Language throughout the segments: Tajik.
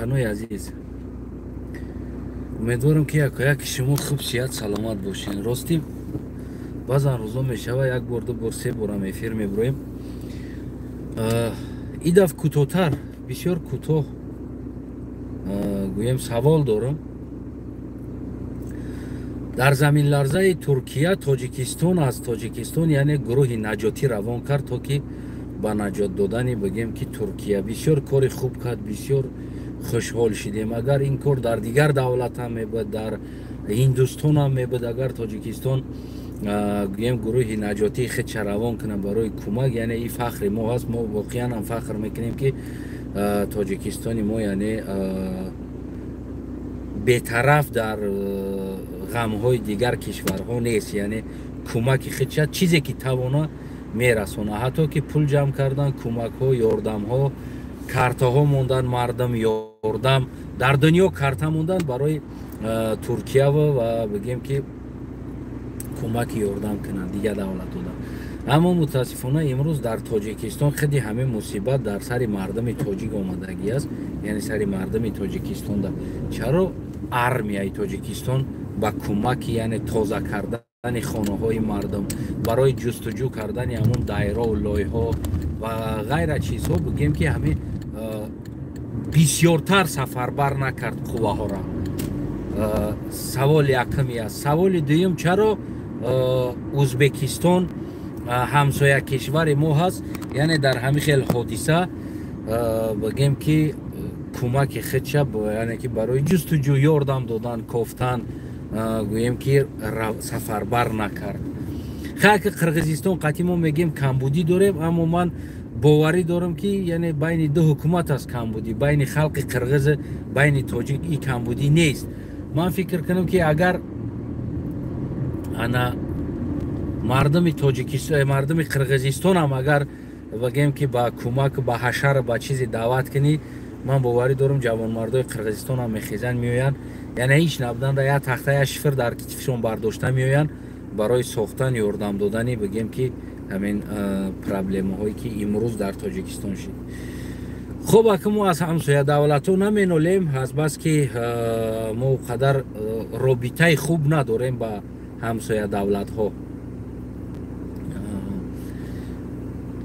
ҳанои азиз, умедворам ки якояки шумо хуб сиҳат саломат бошед. Ростӣ баъзан рӯзо мешавад як бор ду бор се борам эфир мебурем. ин дафъа кӯтоҳтар, бисёр кӯтоҳ гӯем савол дорам. дар заминларзаи Туркия Тоҷикистон аз Тоҷикистон яъне гурӯҳи наҷотӣ равон кард, то ки ба наҷот додани бигем ки Туркия бисёр кори хуб кард, бисёр хушҳол шудем. Агар ин кор дар дигар давлат ҳам мебуд, дар Ҳиндустон ҳам мебуд, агар Тоҷикистон гӯем гурӯҳи наҷотии худша равон кунад барои кӯмак, яъне ин фахри мо ҳаст. Мо воқеан ҳам фахр мекунем ки Тоҷикистони мо яъне бетараф дар ғамҳои дигар кишварҳо нест, яъне кӯмаки худша чизе ки тавона мерасона. Ҳатто ки пул ҷамъ кардан, кӯмакҳо, ёрдамҳо, картаҳо мондан, мардам ёрдам дар дунё карта мондан барои Туркия ва бигем ки кӯмаки ёрдам кунанд дигар давлатҳо. Аммо мутаассифона имрӯз дар Тоҷикистон хеле ҳаме мусибат дар сари мардами тоҷик омадагӣ аст, яъне сари мардами Тоҷикистон. Чаро армияи Тоҷикистон ба кӯмаки яъне тоза кардани хонаҳои мардам, барои ҷустуҷӯ кардани ҳамон дайрҳо, лойҳо ва ғайра чизҳо бигем ки ҳаме бисёртар сафарбар накард қувваҳоро. Саволи яками аст. Саволи дуюм, чаро Ӯзбекистон ҳамсоя кишвари мо ҳаст, яъне дар ҳамин хел ҳодиса бигем ки кӯмаки худша яъне ки барои ҷустуҷӯ ёрдам додан, кофтан гӯем ки сафарбар накард. Хеле ки Қирғизистон қатъи мо мегем камбудӣ дорем, аммо ман боварӣ дорам ки яъне байни ду ҳукумат аст камбудӣ, байни халқи қирғиз, байни тоҷик ин камбудӣ нест. Ман фикр кунам ки агар ана мардами Тоҷикистон, мардами Қирғизистон ҳам агар бигем ки ба кӯмак, ба ҳашар, ба чизе даъват кунӣ, ман боварӣ дорам ҷавонмардои Қирғизистон ҳам мехезанд, меоянд, яъне ҳеҷ набуданда як тахта, як шифр дар китфишон бардошта меоянд барои сохтан, ёрдам додани бигем ки ҳамин проблемаҳое ки имрӯз дар Тоҷикистон шуд. хуб, ака мо аз ҳамсоя давлатҳо наменолем, азбас ки мо қадар робитаи хуб надорем ба ҳамсоя давлатҳо.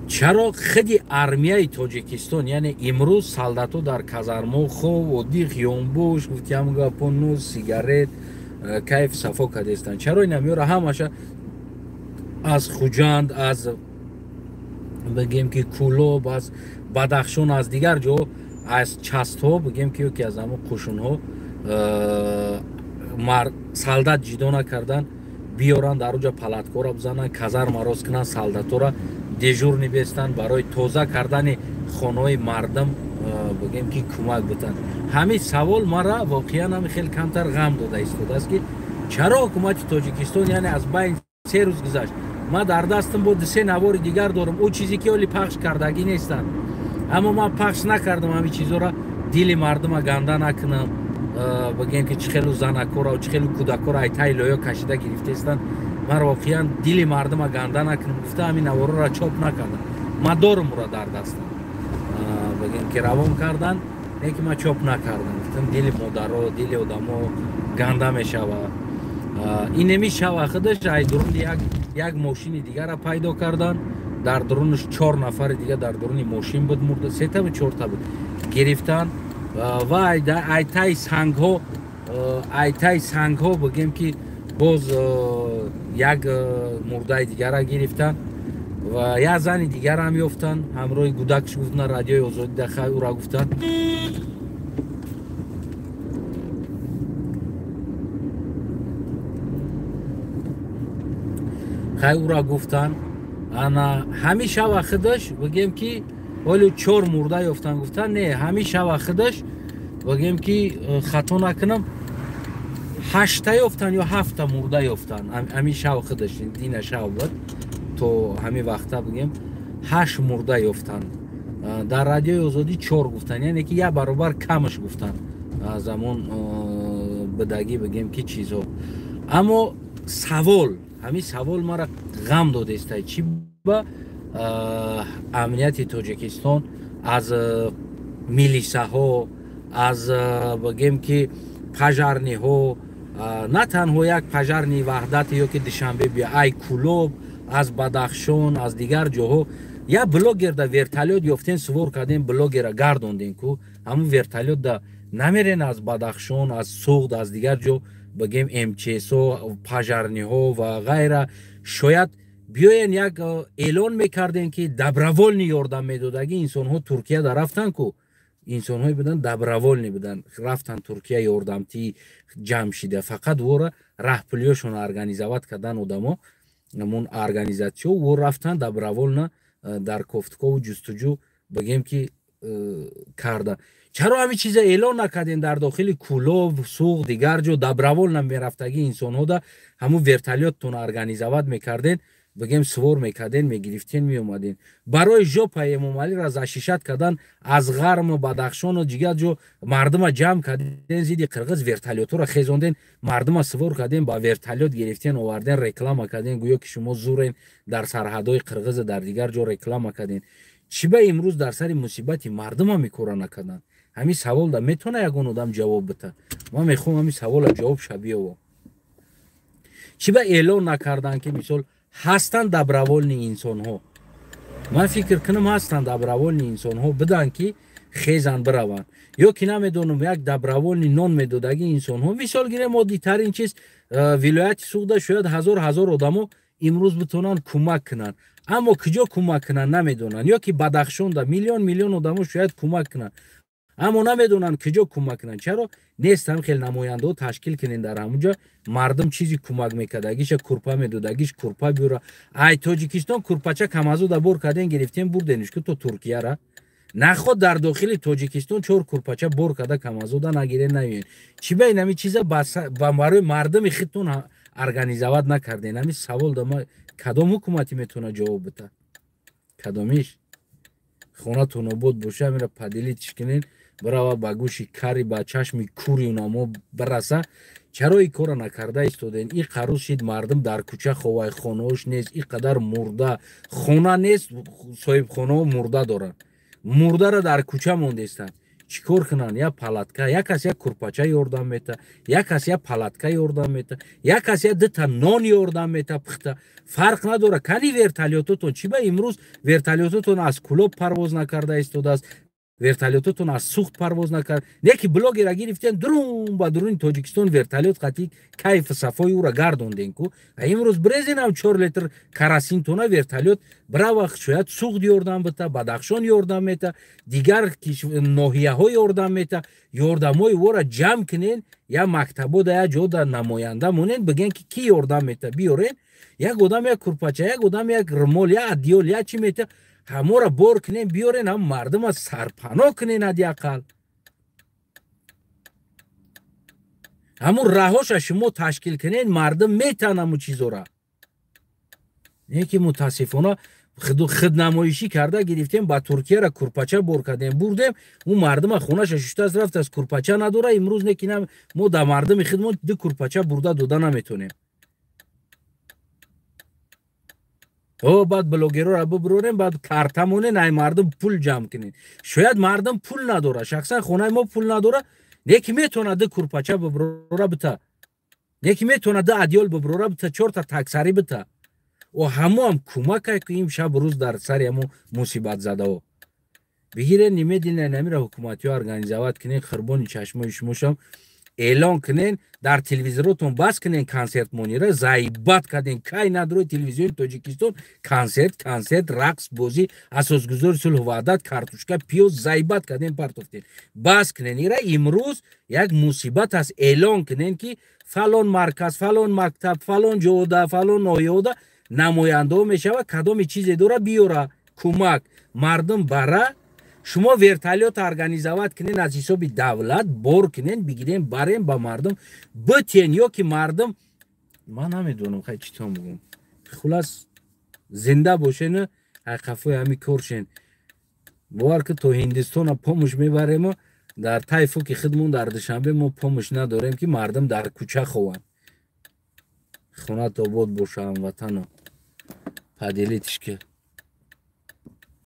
чаро худи армияи Тоҷикистон, яъне имрӯз солдатҳо дар казармо хоб, оддӣ хиёнбош, гуфтиам гапону сигарет, кайф сафо кардестанд. Чаро ина меёра ҳамаша аз Хуҷанд, аз бигем ки Кӯлоб, аз Бадахшон, аз дигар ҷо, аз частҳо бигем ки ёки аз ҳамон қушунҳо солдат ҷидо накардан, биёранд дар оҷа палаткора бизананд, казарма рост кунанд, солдатҳоро дежур нибестанд, барои тоза кардани хонаҳои мардам бигем ки кӯмак бутанд. ҳамин савол мара воқеан ҳам хеле камтар ғам дода истодааст ки чаро ҳукумати Тоҷикистон, яъне аз байни 3 рӯз гузашт, ман дар дастам бо 2-3 навори дигар дорам, ӯ чизе ки оли пахш кардагӣ нестанд, аммо ман пахш накардам ҳамин чизҳоро, дили мардума ганда накунам, бигем ки чӣ хелу занакоро, чӣ хелу кӯдакоро айтаи лоё кашида гирифтаистанд, ман воқеан дили мардума ганда накунам, гуфта ҳамин навороро чоп накардам, ман дорам уро дар дастам, бигем ки равон кардан, лекин ман чоп накардам, гуфтам дили модаро, дили одамо ганда мешавад. ин немешава худаш ай дуруни як мошини дигарро пайдо кардан, дар дурунаш 4 нафари дигар дар дуруни мошин буд, мурда 3 та буд, 4 та буд, гирифтан ва айтаи сангҳо бигем ки боз як мурдаи дигарро гирифтан ва як зани дигар ҳам ёфтан, ҳамроҳи гудакш гуфтан, радиои озодӣ даха ӯро гуфтан. хай ӯро гуфтан, ана ҳамин шава худаш бигем ки оле 4 мурда ёфтан, гуфтан не, ҳамин шава худаш бигем ки хато накунам 8 та ёфтан ё 7 та мурда ёфтан, ҳамин шава худаш дина шав буд, то ҳамин вақта бигем 8 мурда ёфтан. Дар радиои озодӣ 4 гуфтан, яъне ки як баробар камаш гуфтан аз ҳамон будагӣ бигем ки чизҳо. Аммо савол, ҳамин савол мара ғам додеста, чӣ ба амнияти Тоҷикистон аз милисаҳо, از بگیم که پژارنی ها نه تنها یک پژارنی وحدت یا که دوشنبه بیا ای کلوب از بدخشان از دیگر جاها یا بلوگر در ورتالیوت یافتین سوار کردین بلوگر گردوندین کو همون ورتالیوت در نمیرین از بدخشان از سوغد از دیگر جا بگیم امچسو پژارنی ها و غیره شاید بیاین یک اعلان میکردین که دبروالنی یاردم میدادگی انسان ها ترکیه در رفتن کو انسان های بدن دبروالنی بدن رفتن ترکیه یاردمتی جمع شده فقط ورا رهپلیاشون ارگانیزوات کردن آدما همون ارگانیزاسیون و رفتن دبروالنا در کوفتکو و جستجو بگیم که کرده چرا همین چیز اعلان نکردین در داخل کلوب سوق دیگر جو دبروال نمیرفتگی انسان ها همون ورتالیوتتون ارگانیزوات میکردین بگیم سوار میکردین میگرفتین میومدین برای جو پیامومالی را زشیشت کردن از غرم و بدخشان و دیگر جو مردم جمع کردین زیدی قرغز ورتالیوت را خیزوندین مردم سوار کردین با ورتالیوت گرفتین آوردین رکلام کردین گویا که شما زورین در سرحدهای قرغز در دیگر جو رکلام کردین چی به امروز در سر مصیبتی مردم ها میکورا نکردن همین سوال دا میتونه یگون آدم جواب بده ما میخوام همین سوال جواب شبیه و چی به اعلان نکردن که مثال هستند دبروالنی انسان ها من فکر کنم هستند دبروالنی انسان ها بدن که خیزن بروند یا که نمیدونم یک دبروالنی نان میدادگی انسان ها مثال گیره مادی ترین چیز ولایت سوخته شاید هزار آدم ها امروز بتونن کمک کنن اما کجا کمک کنن نمیدونن یا که بدخشان ده میلیون آدم ها شاید کمک کنن اما نمیدونن کجا کمک کنن چرا نیست هم خیلی نماینده ها تشکیل کنین در همونجا مردم چیزی کمک میکردگیش کرپا میدادگیش کرپا بیورا ای تاجیکستان کرپاچه کم از او دا بور کردین گرفتین بردینش که تو ترکیه را نخود در داخل تاجیکستان چور کرپاچه بور کرده کم از او دا نگیره نوین چی بین همی چیزا برای مردم خودتون ارگانیزوات نکردین همی سوال دا ما کدام حکومتی میتونه جواب بده کدامیش خونه تون بود باشه میره پدیلی تشکنین برای با گوشی کاری با چشمی کوری اونامو برسه چرا این کار نکرده ایستادین این قروز شید مردم در کوچه خواه خانهاش نیست این قدر مرده خونه نیست صاحب خانه مرده دارن مرده را در کوچه موندستن چیکار کنن یا پالاتکا یا کسی یا کرپاچه یاردم میته یا کسی یا پالاتکا یاردم میته یا کسی یا دتا نان یاردم میته پخته فرق نداره کلی ورتالیوتتون چی به امروز ورتالیوتتون از کلوب پرواز نکرده ایستاده است ورتالیوتتون از سوخت پرواز نکرد یکی بلاگی را گرفتین درون با درون تاجیکستان ورتالیوت قطعی کیف صفای او را گردوندین کو امروز برزین هم 4 لیتر کراسین تونه ورتالیوت برای وقت شاید سوخت یاردم بته بدخشان یاردم میته دیگر ناحیه های یاردم میته یاردم های او را جمع کنین یا مکتبا در جا در نماینده مونین بگین که کی یاردم میته بیارین یک آدم یک کرپاچه یک آدم یک رمال یا ادیول یا چی میته همه را بار کنین بیارین هم مردم از سرپناه کنین حداقل همون راهاش شما تشکیل کنین مردم میتن همون چیزا را نه که متاسفانه خود نمایشی کرده گرفتیم با ترکیه را کرپاچه بار کردیم بردیم اون مردم خونهش ششته از رفت از کرپاچه نداره امروز نکنم ما در مردم خودمون دو کرپاچه برده داده نمیتونیم بعد بلوگرها را ببرونیم بعد کارتمونه نه مردم پول جمع کنین شاید مردم پول نداره شخصا خونه ما پول نداره یکی میتونه ده کرپاچه ببروره بته یکی میتونه ده ادیال ببروره بته 4 تا تکسری بته و هم کمک کنیم شب روز در سر همو مصیبت زده ها بگیرین نمیدین نمیره حکومتی ها ارگانیزوات کنین خربان چشمای شموشم اعلان کنین در تلویزیونتون بس کنین کنسرت مونیره زایبات کردین کای نداره تلویزیون تاجیکستان کنسرت رقص بازی اساسگذار صلح و وحدت کارتوشکا پیوز زایبات کردین پرتوفتین بس کنین ایره امروز یک مصیبت است اعلان کنین که فلان مرکز فلان مکتب فلان جوده فلان نایوده نماینده میشه و کدام چیزی داره بیاره کمک مردم برای شما ورتالیوت ارگانیزوات کنین از حساب دولت بار کنین بگیرین برین با مردم بتین یا که مردم من نمیدونم خیلی چطور بگم خلاص زنده باشین حقفای همی کارشین باور که تو هندستان پاموش میبریم در تایفو که خودمون در دوشنبه ما پاموش نداریم که مردم در کوچه خوان خونه تا بود باشه هموطن پدیلی تشکل